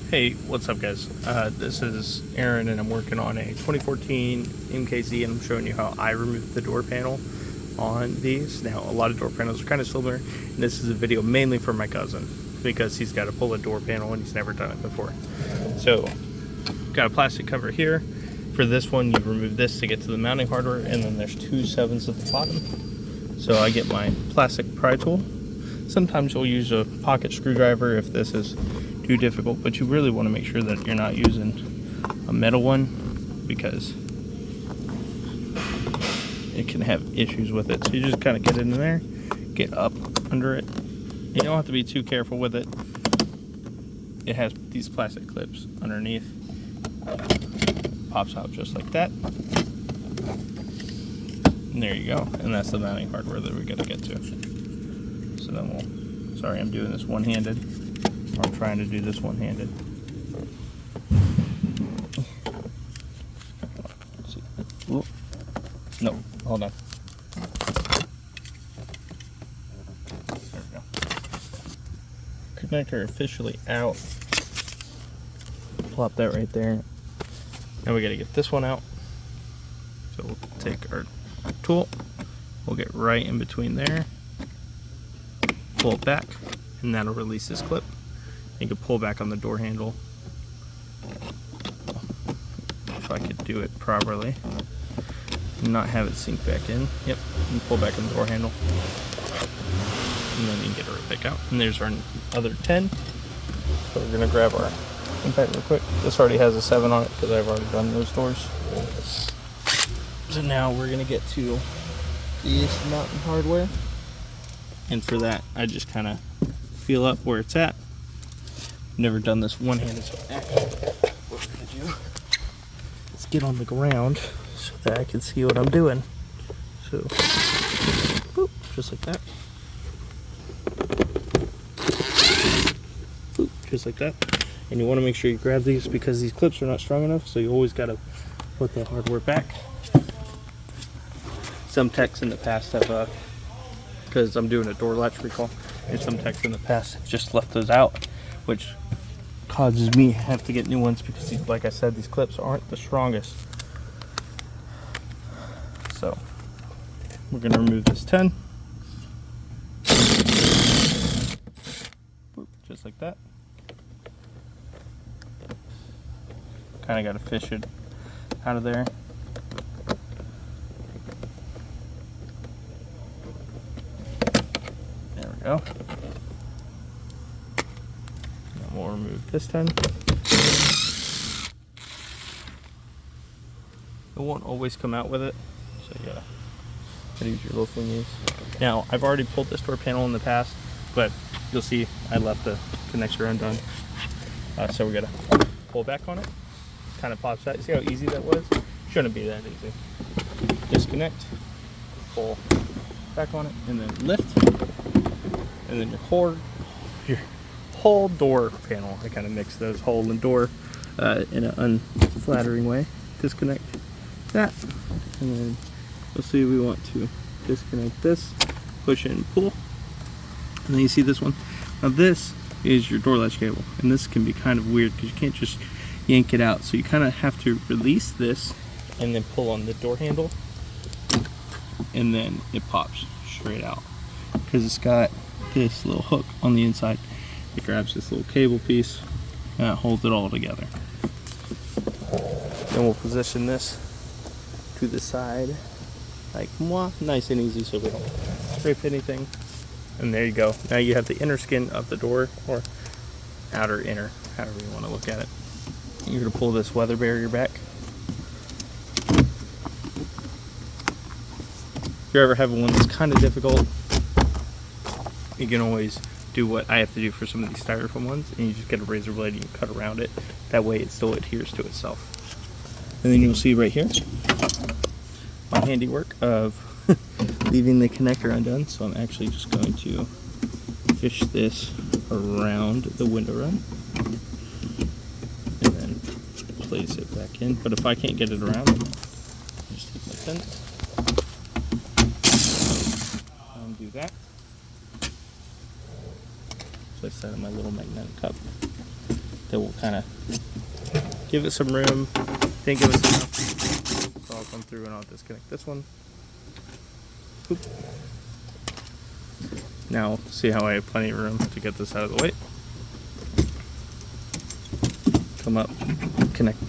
Hey, what's up guys? This is Aaron and I'm working on a 2014 MKZ and I'm showing you how I removed the door panel on these. Now a lot of door panels are kind of similar and this is a video mainly for my cousin because he's got to pull a door panel and he's never done it before. So got a plastic cover here. For this one you remove this to get to the mounting hardware and then there's 2 7s at the bottom. So I get my plastic pry tool. Sometimes you'll use a pocket screwdriver if this is too difficult, but you really want to make sure that you're not using a metal one because it can have issues with it. So you just kind of get it in there, get up under it. You don't have to be too careful with it. It has these plastic clips underneath. Pops out just like that. And there you go. And that's the mounting hardware that we gotta get to. So then we'll, sorry I'm doing this one-handed. I'm trying to do this one-handed. Let's see. Ooh. No, hold on. There we go. Connector officially out. Plop that right there. Now we gotta get this one out. So we'll take our tool. We'll get right in between there. Pull it back, and that'll release this clip. You can pull back on the door handle. If I could do it properly and not have it sink back in. Yep, and pull back on the door handle. And then you can get it right back out. And there's our other 10. So we're gonna grab our impact real quick. This already has a 7 on it because I've already done those doors. So now we're gonna get to this mounting hardware. And for that, I just kind of feel up where it's at. Never done this one-handed, so actually what we're gonna do is get on the ground so that I can see what I'm doing. So, boop, just like that. Boop, just like that. And you want to make sure you grab these because these clips are not strong enough, so you always got to put the hardware back. Some techs in the past have, because I'm doing a door latch recall, and some techs in the past have just left those out, which causes me to have to get new ones because, like I said, these clips aren't the strongest. So we're going to remove this 10. Just like that. Kind of got to fish it out of there. There we go. We'll remove this 10. It won't always come out with it, so you gotta use your little thingies. Now, I've already pulled this door panel in the past, but you'll see I left the connector undone. So we gotta pull back on it. Kind of pops out. See how easy that was? Shouldn't be that easy. Disconnect, pull back on it, and then lift, and then your whole door panel. I kind of mixed those hole and door in an unflattering way. Disconnect that, and then you'll see we want to disconnect this, push it and pull, and then you see this one. Now this is your door latch cable, and this can be kind of weird because you can't just yank it out. So you kind of have to release this and then pull on the door handle, and then it pops straight out because it's got this little hook on the inside. It grabs this little cable piece and it holds it all together. Then we'll position this to the side like mwah, nice and easy so we don't scrape anything. And there you go. Now you have the inner skin of the door, or outer inner, however you want to look at it. You're going to pull this weather barrier back. If you're ever having one that's kind of difficult, you can always do what I have to do for some of these styrofoam ones, and you just get a razor blade and you cut around it. That way it still adheres to itself. And then you'll see right here my handiwork of leaving the connector undone. So I'm actually just going to fish this around the window run and then place it back in. But if I can't get it around, I just take my pen, undo that. So I set in my little magnetic cup. that will kind of give it some room. Didn't give us enough, so I'll come through and I'll disconnect this one. Oop. Now, see how I have plenty of room to get this out of the way. Come up, connect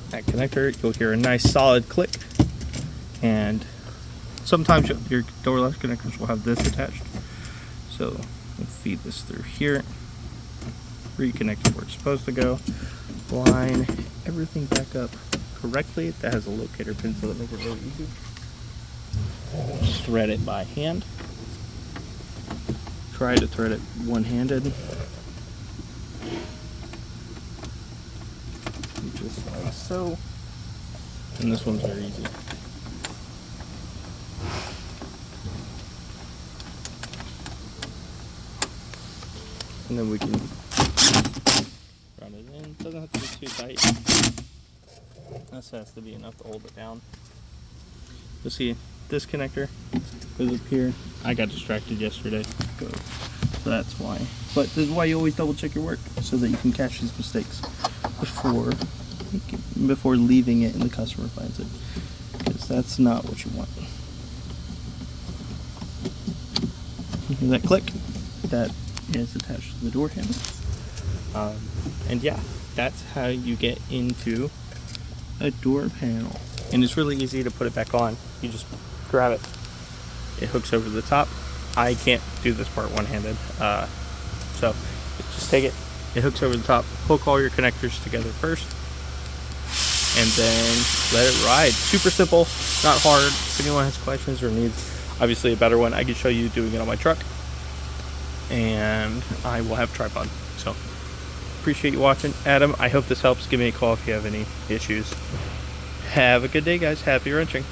that connector. You'll hear a nice solid click, and sometimes your door latch connectors will have this attached. So we'll feed this through here, reconnect it where it's supposed to go, line everything back up correctly. That has a locator pin, so that makes it really easy. Thread it by hand. Try to thread it one-handed. Just like so. And this one's very easy. And then we can run it in. Doesn't have to be too tight. This has to be enough to hold it down. You'll see this connector goes up here. I got distracted yesterday, so that's why. But this is why you always double check your work, so that you can catch these mistakes before leaving it and the customer finds it, because that's not what you want. You hear that click? That is attached to the door handle. And yeah, that's how you get into a door panel. And it's really easy to put it back on. You just grab it. It hooks over the top. I can't do this part one-handed, so just take it. It hooks over the top. Hook all your connectors together first, and then let it ride. Super simple, not hard. If anyone has questions or needs, obviously a better one, I can show you doing it on my truck, and I will have a tripod. So appreciate you watching. Adam, I hope this helps. Give me a call if you have any issues. Have a good day, guys. Happy wrenching.